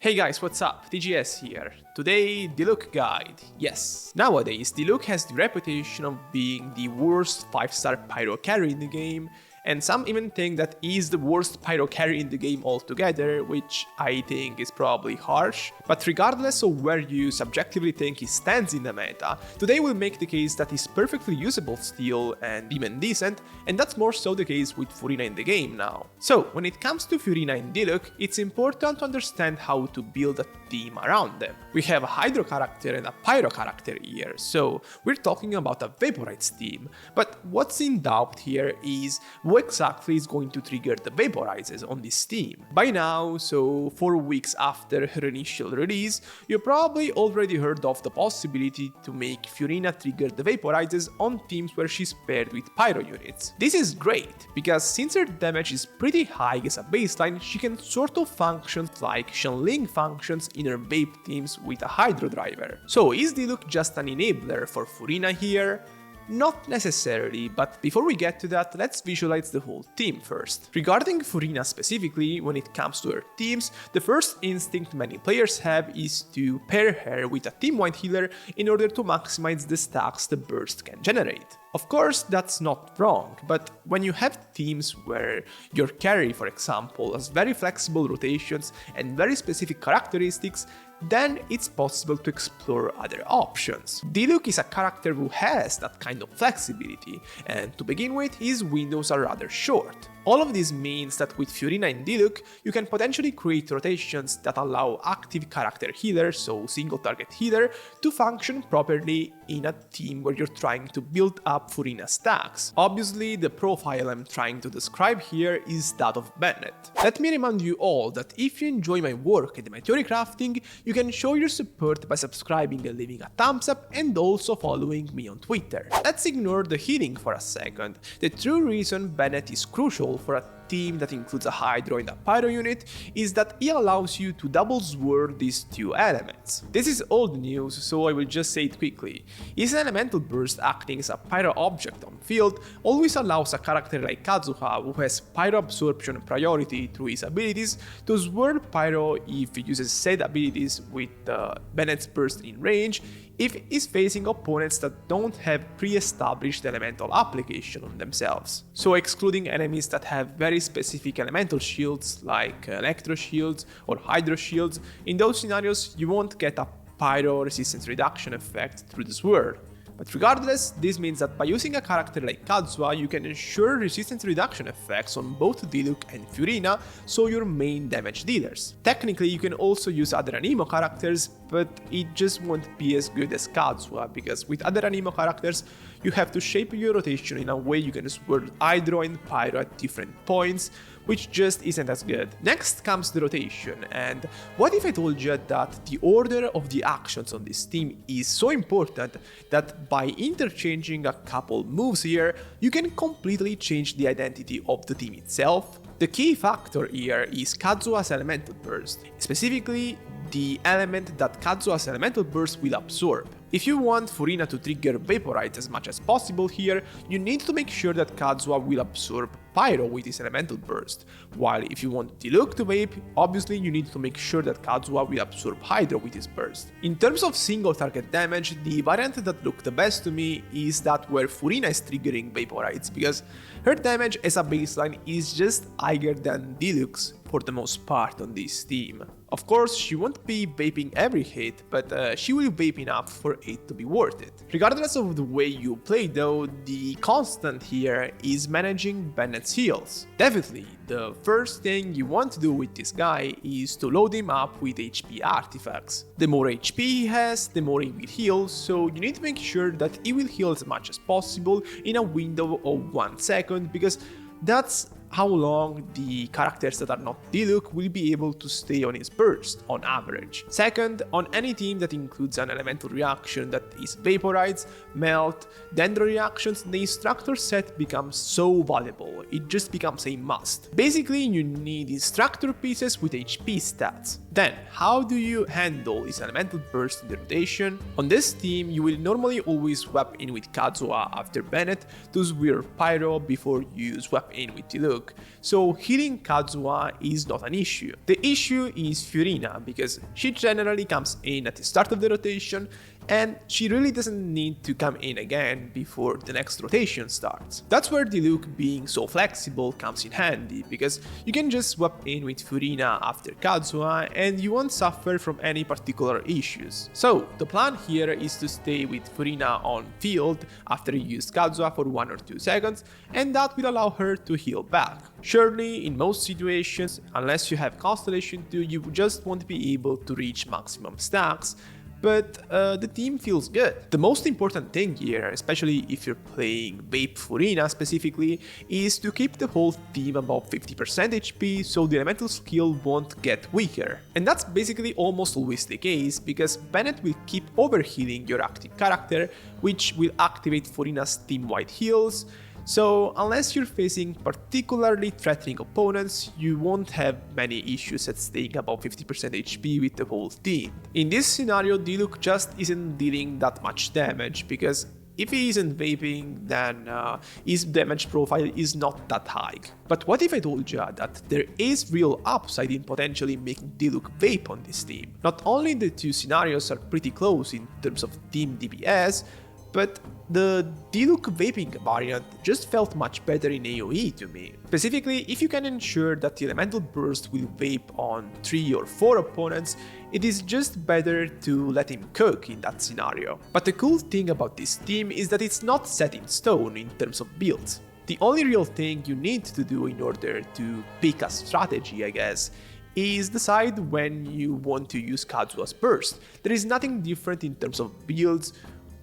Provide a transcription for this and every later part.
Hey guys, what's up? TGS here. Today, Diluc guide. Yes, nowadays Diluc has the reputation of being the worst 5-star pyro carry in the game, and some even think that he's the worst pyro carry in the game altogether, which I think is probably harsh. But regardless of where you subjectively think he stands in the meta, today we'll make the case that he's perfectly usable still and even decent, and that's more so the case with Furina in the game now. So, when it comes to Furina and Diluc, it's important to understand how to build a team around them. We have a Hydro character and a Pyro character here, so we're talking about a Vaporites team. But what's in doubt here is who exactly is going to trigger the Vaporizes on this team. By now, so 4 weeks after her initial release, you probably already heard of the possibility to make Furina trigger the Vaporizes on teams where she's paired with Pyro units. This is great, because since her damage is pretty high as a baseline, she can sort of function like Shenling functions in her Vape teams with a Hydro driver. So is Diluc just an enabler for Furina here? Not necessarily, but before we get to that, let's visualize the whole team first. Regarding Furina specifically, when it comes to her teams, the first instinct many players have is to pair her with a team-wide healer in order to maximize the stacks the burst can generate. Of course, that's not wrong, but when you have teams where your carry, for example, has very flexible rotations and very specific characteristics, then it's possible to explore other options. Diluc is a character who has that kind of flexibility, and to begin with, his windows are rather short. All of this means that with Furina and Diluc, you can potentially create rotations that allow active character healer, so single target healer, to function properly in a team where you're trying to build up Furina stacks. Obviously, the profile I'm trying to describe here is that of Bennett. Let me remind you all that if you enjoy my work and my Theorycrafting, you can show your support by subscribing and leaving a thumbs up and also following me on Twitter. Let's ignore the healing for a second. The true reason Bennett is crucial for a team that includes a Hydro and a Pyro unit is that he allows you to double sword these two elements. This is old news, so I will just say it quickly. His elemental burst acting as a Pyro object on field always allows a character like Kazuha, who has Pyro absorption priority through his abilities, to sword Pyro if he uses said abilities with Bennett's burst in range, if he's facing opponents that don't have pre-established elemental application on themselves. So excluding enemies that have very specific elemental shields like electro shields or hydro shields, in those scenarios you won't get a pyro resistance reduction effect through the sword. But regardless, this means that by using a character like Kazuha, you can ensure resistance reduction effects on both Diluc and Furina, so your main damage dealers. Technically, you can also use other Anemo characters, but it just won't be as good as Kazuha, because with other Anemo characters, you have to shape your rotation in a way you can sword Hydro and Pyro at different points, which just isn't as good. Next comes the rotation, and what if I told you that the order of the actions on this team is so important that by interchanging a couple moves here, you can completely change the identity of the team itself? The key factor here is Kazuha's elemental burst, specifically the element that Kazuha's elemental burst will absorb. If you want Furina to trigger Vaporites as much as possible here, you need to make sure that Kazuha will absorb Pyro with his elemental burst, while if you want Diluc to vape, obviously you need to make sure that Kazuha will absorb Hydro with his burst. In terms of single target damage, the variant that looked the best to me is that where Furina is triggering Vaporites, because her damage as a baseline is just higher than Diluc's for the most part on this team. Of course, she won't be vaping every hit, but she will vape enough for it to be worth it. Regardless of the way you play though, the constant here is managing Bennett's heals. Definitely, the first thing you want to do with this guy is to load him up with HP artifacts. The more HP he has, the more he will heal, so you need to make sure that he will heal as much as possible in a window of 1 second, because that's how long the characters that are not Diluc will be able to stay on his burst on average. Second, on any team that includes an elemental reaction that is Vaporites, Melt, Dendro reactions, the instructor set becomes so valuable, it just becomes a must. Basically, you need instructor pieces with HP stats. Then, how do you handle this elemental burst in the rotation? On this team, you will normally always swap in with Kazuha after Bennett to swirl Pyro before you swap in with Diluc, so healing Kazuha is not an issue. The issue is Furina, because she generally comes in at the start of the rotation, and she really doesn't need to come in again before the next rotation starts. That's where Diluc being so flexible comes in handy, because you can just swap in with Furina after Kazuha and you won't suffer from any particular issues. So the plan here is to stay with Furina on field after you use Kazuha for 1 or 2 seconds, and that will allow her to heal back. Surely, in most situations, unless you have Constellation 2, you just won't be able to reach maximum stacks, but the team feels good. The most important thing here, especially if you're playing Vape Furina specifically, is to keep the whole team above 50% HP so the elemental skill won't get weaker. And that's basically almost always the case, because Bennett will keep overhealing your active character, which will activate Furina's team-wide heals. So unless you're facing particularly threatening opponents, you won't have many issues at staying above 50% HP with the whole team. In this scenario, Diluc just isn't dealing that much damage, because if he isn't vaping, then his damage profile is not that high. But what if I told you that there is real upside in potentially making Diluc vape on this team? Not only the two scenarios are pretty close in terms of team DPS, but the Diluc vaping variant just felt much better in AoE to me. Specifically, if you can ensure that the elemental burst will vape on 3 or 4 opponents, it is just better to let him cook in that scenario. But the cool thing about this team is that it's not set in stone in terms of builds. The only real thing you need to do in order to pick a strategy, I guess, is decide when you want to use Kazuha's burst. There is nothing different in terms of builds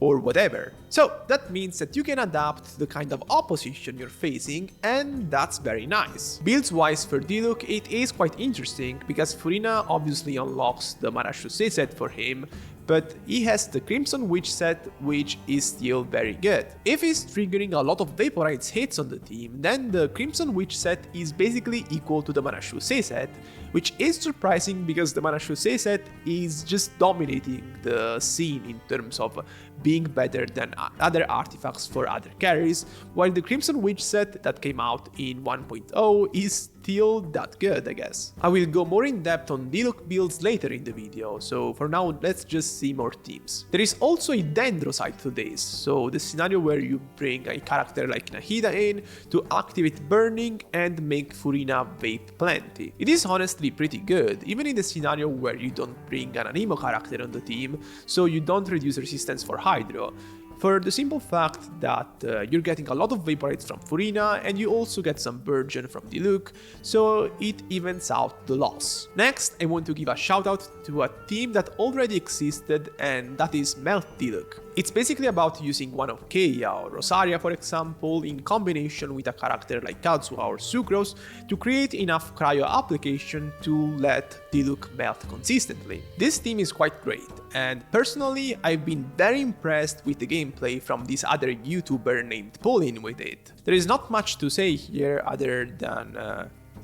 or whatever. So that means that you can adapt to the kind of opposition you're facing, and that's very nice. Builds wise for Diluc, it is quite interesting, because Furina obviously unlocks the Marachusei set for him, but he has the Crimson Witch set, which is still very good. If he's triggering a lot of Vaporize hits on the team, then the Crimson Witch set is basically equal to the Marachusei set, which is surprising because the Marachusei set is just dominating the scene in terms of being better than other artifacts for other carries, while the Crimson Witch set that came out in 1.0 is still that good, I guess. I will go more in depth on Diluc builds later in the video, so for now let's just see more teams. There is also a Dendro side to this, so the scenario where you bring a character like Nahida in to activate Burning and make Furina vape plenty. It is honestly pretty good, even in the scenario where you don't bring an anemo character on the team, so you don't reduce resistance for Hydro, for the simple fact that you're getting a lot of Vaporites from Furina and you also get some Burgeon from Diluc, so it evens out the loss. Next, I want to give a shout out to a team that already existed, and that is Melt Diluc. It's basically about using one of Keia or Rosaria, for example, in combination with a character like Kazuha or Sucrose to create enough cryo application to let Diluc melt consistently. This team is quite great, and personally I've been very impressed with the gameplay from this other YouTuber named Pauline with it. There is not much to say here other than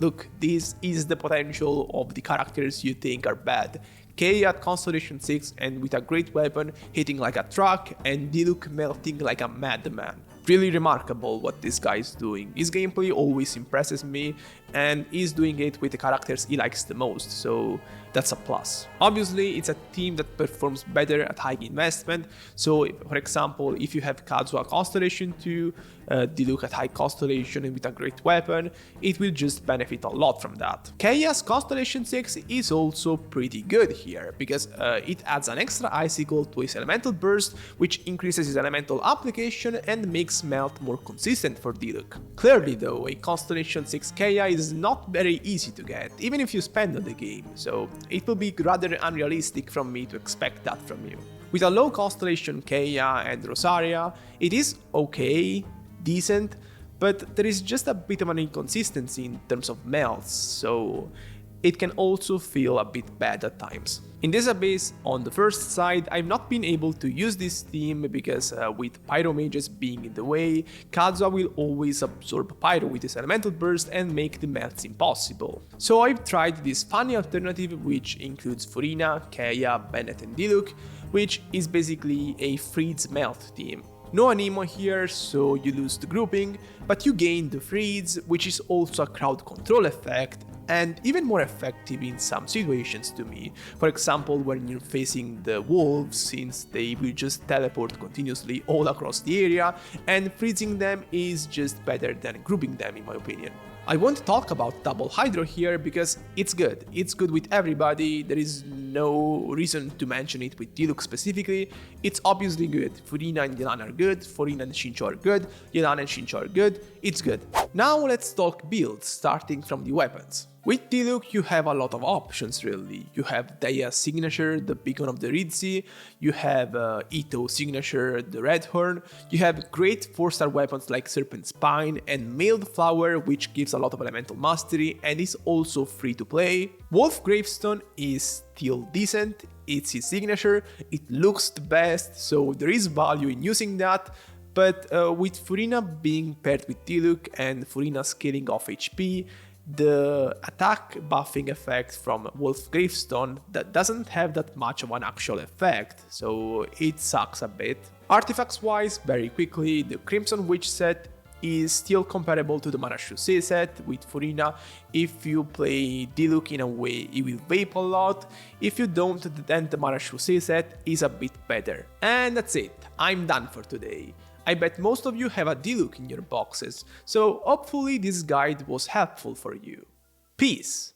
look, this is the potential of the characters you think are bad. Kay at Constellation 6 and with a great weapon hitting like a truck, and Diluc melting like a madman. Really remarkable what this guy is doing. His gameplay always impresses me, and he's doing it with the characters he likes the most, so that's a plus. Obviously, it's a team that performs better at high investment, so for example, if you have Kazuha Constellation 2, Diluc at high Constellation and with a great weapon, it will just benefit a lot from that. Keia's Constellation 6 is also pretty good here, because it adds an extra icicle to his elemental burst, which increases his elemental application and makes melt more consistent for Diluc. Clearly though, a Constellation 6 Keia is not very easy to get, even if you spend on the game, so it will be rather unrealistic from me to expect that from you. With a low Constellation Keia and Rosaria, it is okay, decent, but there is just a bit of an inconsistency in terms of melts, so it can also feel a bit bad at times. In this abyss, on the first side, I've not been able to use this theme because with Pyro Mages being in the way, Kazuha will always absorb Pyro with his elemental burst and make the melts impossible. So I've tried this funny alternative which includes Furina, Keia, Bennett and Diluc, which is basically a FreezeMelt theme. No anemo here, so you lose the grouping, but you gain the freeze, which is also a crowd control effect, and even more effective in some situations to me. For example, when you're facing the wolves, since they will just teleport continuously all across the area, and freezing them is just better than grouping them in my opinion. I won't talk about double hydro here because it's good with everybody, there is no reason to mention it with Diluc specifically, it's obviously good. Furina and Yelan are good, Furina and Shincho are good, Yelan and Shincho are good, it's good. Now let's talk builds, starting from the weapons. With Diluc you have a lot of options really. You have Daiya's signature, the beacon of the Ridzi, you have Ito's signature, the Red Horn, you have great 4-star weapons like Serpent Spine and Mailed Flower, which gives a lot of elemental mastery and is also free to play. Wolf Gravestone is still decent, it's his signature, it looks the best, so there is value in using that. But with Furina being paired with Diluc and Furina scaling off HP, the attack buffing effect from Wolf Gravestone that doesn't have that much of an actual effect, so it sucks a bit. Artifacts wise, very quickly, the Crimson Witch set is still comparable to the Mana Shusei set with Furina. If you play Diluc in a way, it will vape a lot. If you don't, then the Mana Shusei set is a bit better. And that's it, I'm done for today. I bet most of you have a Diluc in your boxes, so hopefully this guide was helpful for you. Peace!